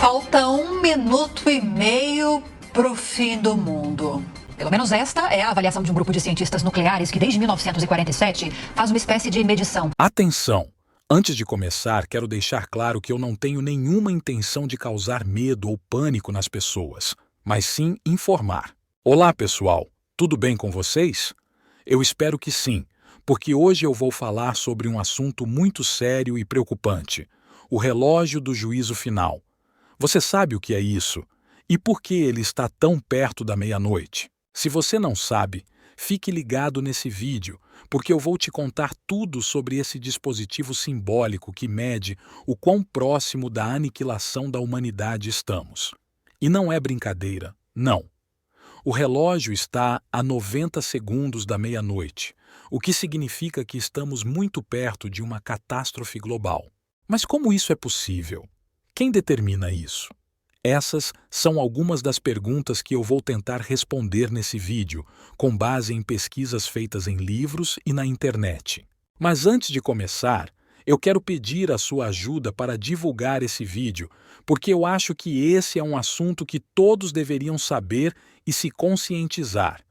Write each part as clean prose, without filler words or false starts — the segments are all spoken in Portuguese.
Falta 1 minuto e meio pro fim do mundo. Pelo menos esta é a avaliação de um grupo de cientistas nucleares que desde 1947 faz uma espécie de medição. Atenção! Antes de começar, quero deixar claro que eu não tenho nenhuma intenção de causar medo ou pânico nas pessoas, mas sim informar. Olá, pessoal! Tudo bem com vocês? Eu espero que sim, porque hoje eu vou falar sobre um assunto muito sério e preocupante: o relógio do juízo final. Você sabe o que é isso? E por que ele está tão perto da meia-noite? Se você não sabe, fique ligado nesse vídeo, porque eu vou te contar tudo sobre esse dispositivo simbólico que mede o quão próximo da aniquilação da humanidade estamos. E não é brincadeira, não. O relógio está a 90 segundos da meia-noite, o que significa que estamos muito perto de uma catástrofe global. Mas como isso é possível? Quem determina isso? Essas são algumas das perguntas que eu vou tentar responder nesse vídeo, com base em pesquisas feitas em livros e na internet. Mas antes de começar, eu quero pedir a sua ajuda para divulgar esse vídeo, porque eu acho que esse é um assunto que todos deveriam saber e se conscientizar.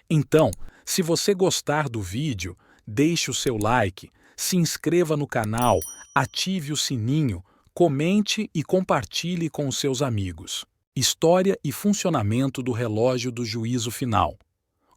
Então, se você gostar do vídeo, deixe o seu like, se inscreva no canal, ative o sininho, comente e compartilhe com os seus amigos. História e funcionamento do relógio do juízo final.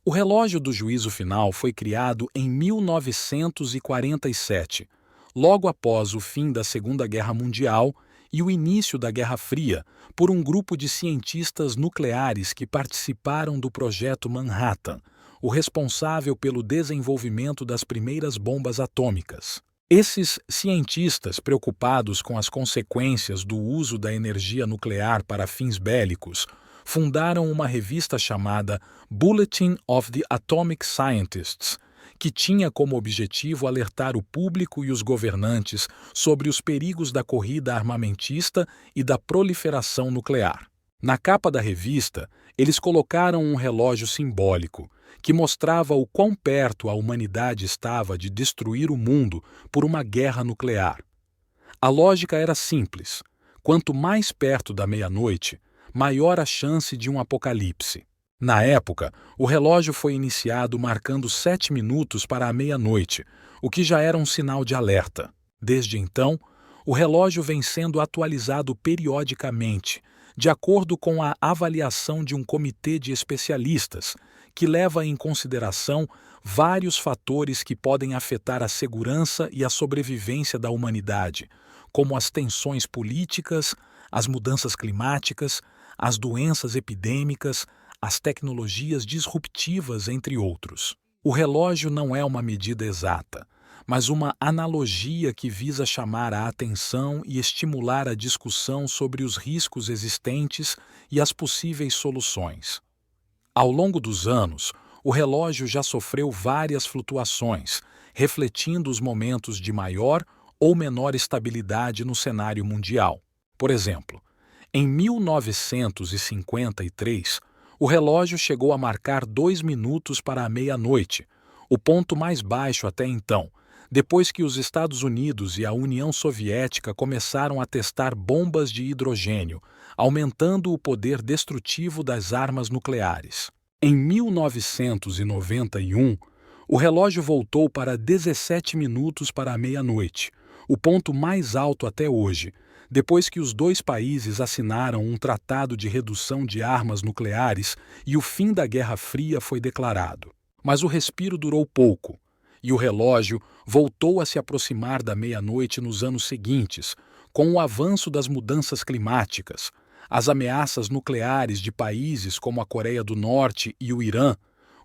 O relógio do juízo final foi criado em 1947, logo após o fim da Segunda Guerra Mundial e o início da Guerra Fria, por um grupo de cientistas nucleares que participaram do Projeto Manhattan, o responsável pelo desenvolvimento das primeiras bombas atômicas. Esses cientistas, preocupados com as consequências do uso da energia nuclear para fins bélicos, fundaram uma revista chamada Bulletin of the Atomic Scientists, que tinha como objetivo alertar o público e os governantes sobre os perigos da corrida armamentista e da proliferação nuclear. Na capa da revista, eles colocaram um relógio simbólico, que mostrava o quão perto a humanidade estava de destruir o mundo por uma guerra nuclear. A lógica era simples: quanto mais perto da meia-noite, maior a chance de um apocalipse. Na época, o relógio foi iniciado marcando 7 minutos para a meia-noite, o que já era um sinal de alerta. Desde então, o relógio vem sendo atualizado periodicamente, de acordo com a avaliação de um comitê de especialistas, que leva em consideração vários fatores que podem afetar a segurança e a sobrevivência da humanidade, como as tensões políticas, as mudanças climáticas, as doenças epidêmicas, as tecnologias disruptivas, entre outros. O relógio não é uma medida exata, mas uma analogia que visa chamar a atenção e estimular a discussão sobre os riscos existentes e as possíveis soluções. Ao longo dos anos, o relógio já sofreu várias flutuações, refletindo os momentos de maior ou menor estabilidade no cenário mundial. Por exemplo, em 1953, o relógio chegou a marcar 2 minutos para a meia-noite, o ponto mais baixo até então, depois que os Estados Unidos e a União Soviética começaram a testar bombas de hidrogênio, aumentando o poder destrutivo das armas nucleares. Em 1991, o relógio voltou para 17 minutos para a meia-noite, o ponto mais alto até hoje, depois que os dois países assinaram um tratado de redução de armas nucleares e o fim da Guerra Fria foi declarado. Mas o respiro durou pouco, e o relógio voltou a se aproximar da meia-noite nos anos seguintes, com o avanço das mudanças climáticas, as ameaças nucleares de países como a Coreia do Norte e o Irã,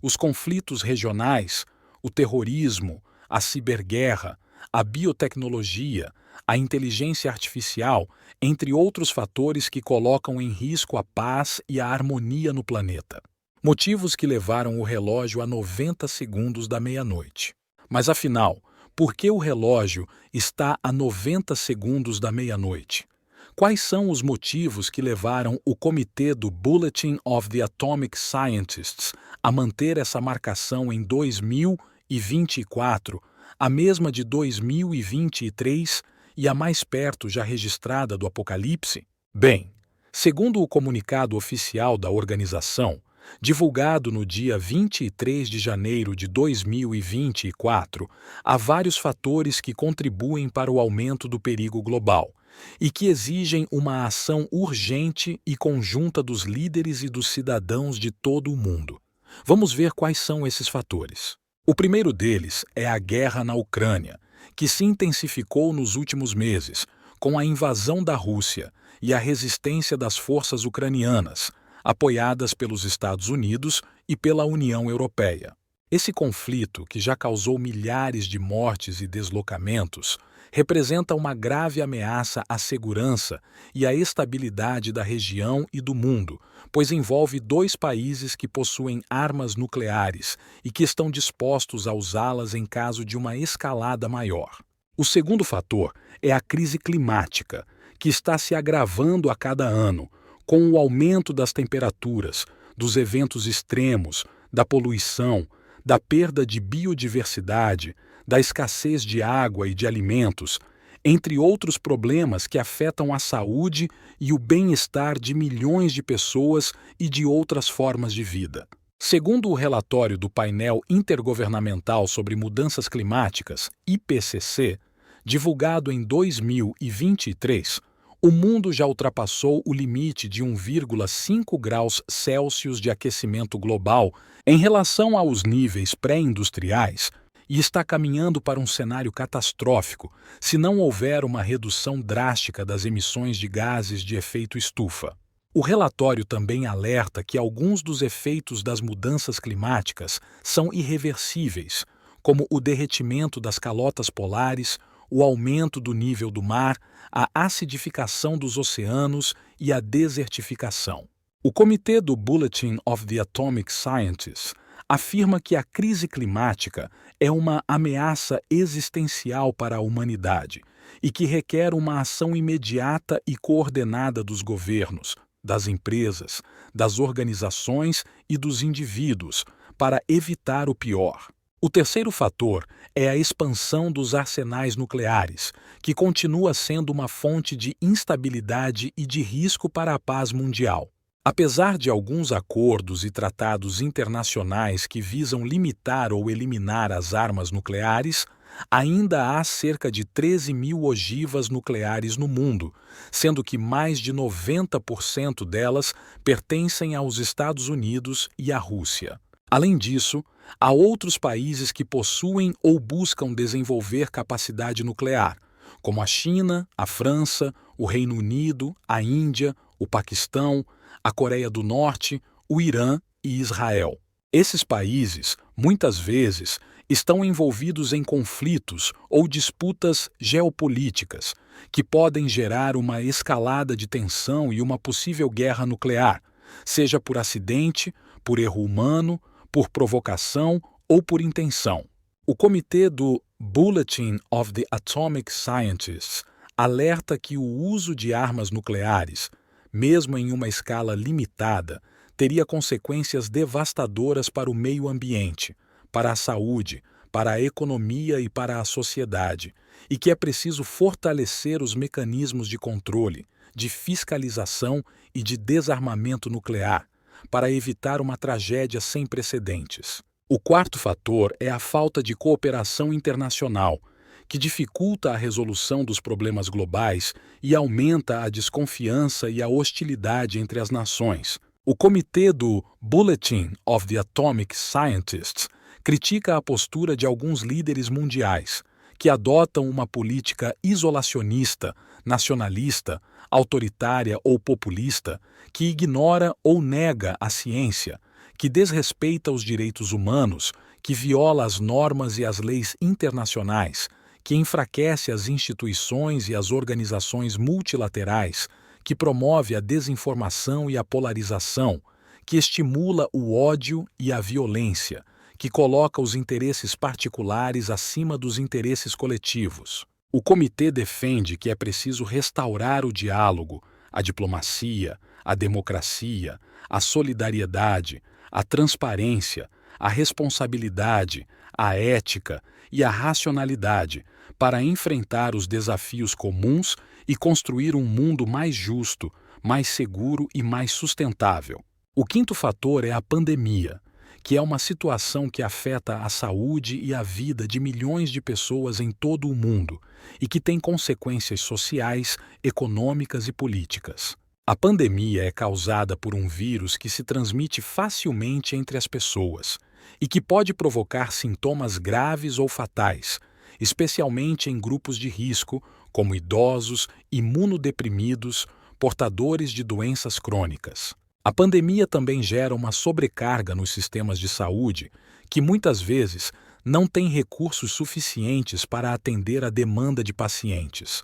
os conflitos regionais, o terrorismo, a ciberguerra, a biotecnologia, a inteligência artificial, entre outros fatores que colocam em risco a paz e a harmonia no planeta. Motivos que levaram o relógio a 90 segundos da meia-noite. Mas afinal, por que o relógio está a 90 segundos da meia-noite? Quais são os motivos que levaram o comitê do Bulletin of the Atomic Scientists a manter essa marcação em 2024, a mesma de 2023 e a mais perto já registrada do apocalipse? Bem, Segundo o comunicado oficial da organização, divulgado no dia 23 de janeiro de 2024, há vários fatores que contribuem para o aumento do perigo global e que exigem uma ação urgente e conjunta dos líderes e dos cidadãos de todo o mundo. Vamos ver quais são esses fatores. O primeiro deles é a guerra na Ucrânia, que se intensificou nos últimos meses, com a invasão da Rússia e a resistência das forças ucranianas, apoiadas pelos Estados Unidos e pela União Europeia. Esse conflito, que já causou milhares de mortes e deslocamentos, representa uma grave ameaça à segurança e à estabilidade da região e do mundo, pois envolve dois países que possuem armas nucleares e que estão dispostos a usá-las em caso de uma escalada maior. O segundo fator é a crise climática, que está se agravando a cada ano, com o aumento das temperaturas, dos eventos extremos, da poluição, da perda de biodiversidade, da escassez de água e de alimentos, entre outros problemas que afetam a saúde e o bem-estar de milhões de pessoas e de outras formas de vida. Segundo o relatório do Painel Intergovernamental sobre Mudanças Climáticas, IPCC, divulgado em 2023, o mundo já ultrapassou o limite de 1,5 graus Celsius de aquecimento global em relação aos níveis pré-industriais e está caminhando para um cenário catastrófico se não houver uma redução drástica das emissões de gases de efeito estufa. O relatório também alerta que alguns dos efeitos das mudanças climáticas são irreversíveis, como o derretimento das calotas polares, o aumento do nível do mar, a acidificação dos oceanos e a desertificação. O comitê do Bulletin of the Atomic Scientists afirma que a crise climática é uma ameaça existencial para a humanidade e que requer uma ação imediata e coordenada dos governos, das empresas, das organizações e dos indivíduos para evitar o pior. O terceiro fator é a expansão dos arsenais nucleares, que continua sendo uma fonte de instabilidade e de risco para a paz mundial. Apesar de alguns acordos e tratados internacionais que visam limitar ou eliminar as armas nucleares, ainda há cerca de 13 mil ogivas nucleares no mundo, sendo que mais de 90% delas pertencem aos Estados Unidos e à Rússia. Além disso, há outros países que possuem ou buscam desenvolver capacidade nuclear, como a China, a França, o Reino Unido, a Índia, o Paquistão, a Coreia do Norte, o Irã e Israel. Esses países, muitas vezes, estão envolvidos em conflitos ou disputas geopolíticas que podem gerar uma escalada de tensão e uma possível guerra nuclear, seja por acidente, por erro humano, por provocação ou por intenção. O comitê do Bulletin of the Atomic Scientists alerta que o uso de armas nucleares, mesmo em uma escala limitada, teria consequências devastadoras para o meio ambiente, para a saúde, para a economia e para a sociedade, e que é preciso fortalecer os mecanismos de controle, de fiscalização e de desarmamento nuclear, para evitar uma tragédia sem precedentes. O quarto fator é a falta de cooperação internacional, que dificulta a resolução dos problemas globais e aumenta a desconfiança e a hostilidade entre as nações. O comitê do Bulletin of the Atomic Scientists critica a postura de alguns líderes mundiais, que adotam uma política isolacionista, nacionalista, autoritária ou populista, que ignora ou nega a ciência, que desrespeita os direitos humanos, que viola as normas e as leis internacionais, que enfraquece as instituições e as organizações multilaterais, que promove a desinformação e a polarização, que estimula o ódio e a violência, que coloca os interesses particulares acima dos interesses coletivos. O comitê defende que é preciso restaurar o diálogo, a diplomacia, a democracia, a solidariedade, a transparência, a responsabilidade, a ética e a racionalidade para enfrentar os desafios comuns e construir um mundo mais justo, mais seguro e mais sustentável. O quinto fator é a pandemia, que é uma situação que afeta a saúde e a vida de milhões de pessoas em todo o mundo e que tem consequências sociais, econômicas e políticas. A pandemia é causada por um vírus que se transmite facilmente entre as pessoas e que pode provocar sintomas graves ou fatais, especialmente em grupos de risco, como idosos, imunodeprimidos, portadores de doenças crônicas. A pandemia também gera uma sobrecarga nos sistemas de saúde, que muitas vezes não têm recursos suficientes para atender a demanda de pacientes.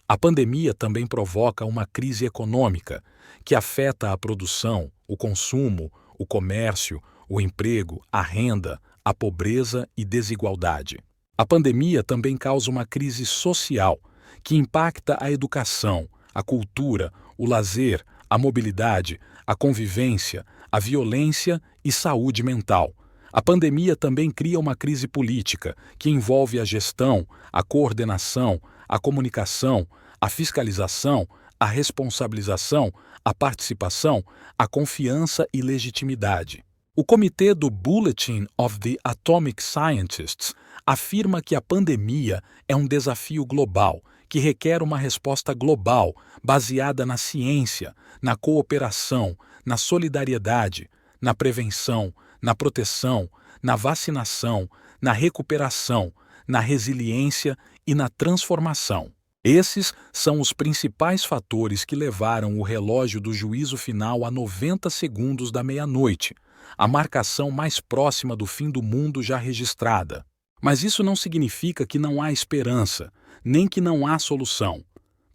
A pandemia também provoca uma crise econômica, que afeta a produção, o consumo, o comércio, o emprego, a renda, a pobreza e desigualdade. A pandemia também causa uma crise social, que impacta a educação, a cultura, o lazer, a mobilidade, a convivência, a violência e saúde mental. A pandemia também cria uma crise política, que envolve a gestão, a coordenação, a comunicação, a fiscalização, a responsabilização, a participação, a confiança e legitimidade. O comitê do Bulletin of the Atomic Scientists afirma que a pandemia é um desafio global, que requer uma resposta global, baseada na ciência, na cooperação, na solidariedade, na prevenção, na proteção, na vacinação, na recuperação, na resiliência e na transformação. Esses são os principais fatores que levaram o relógio do juízo final a 90 segundos da meia-noite, a marcação mais próxima do fim do mundo já registrada. Mas isso não significa que não há esperança, nem que não há solução.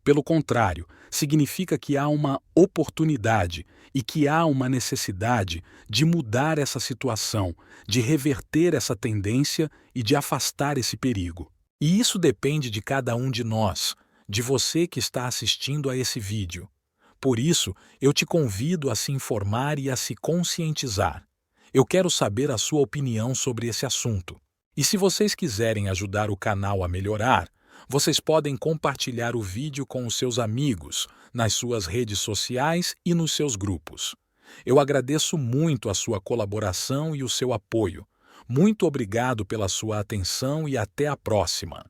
Pelo contrário, significa que há uma oportunidade e que há uma necessidade de mudar essa situação, de reverter essa tendência e de afastar esse perigo. E isso depende de cada um de nós, de você que está assistindo a esse vídeo. Por isso, eu te convido a se informar e a se conscientizar. Eu quero saber a sua opinião sobre esse assunto. E se vocês quiserem ajudar o canal a melhorar, vocês podem compartilhar o vídeo com os seus amigos, nas suas redes sociais e nos seus grupos. Eu agradeço muito a sua colaboração e o seu apoio. Muito obrigado pela sua atenção e até a próxima.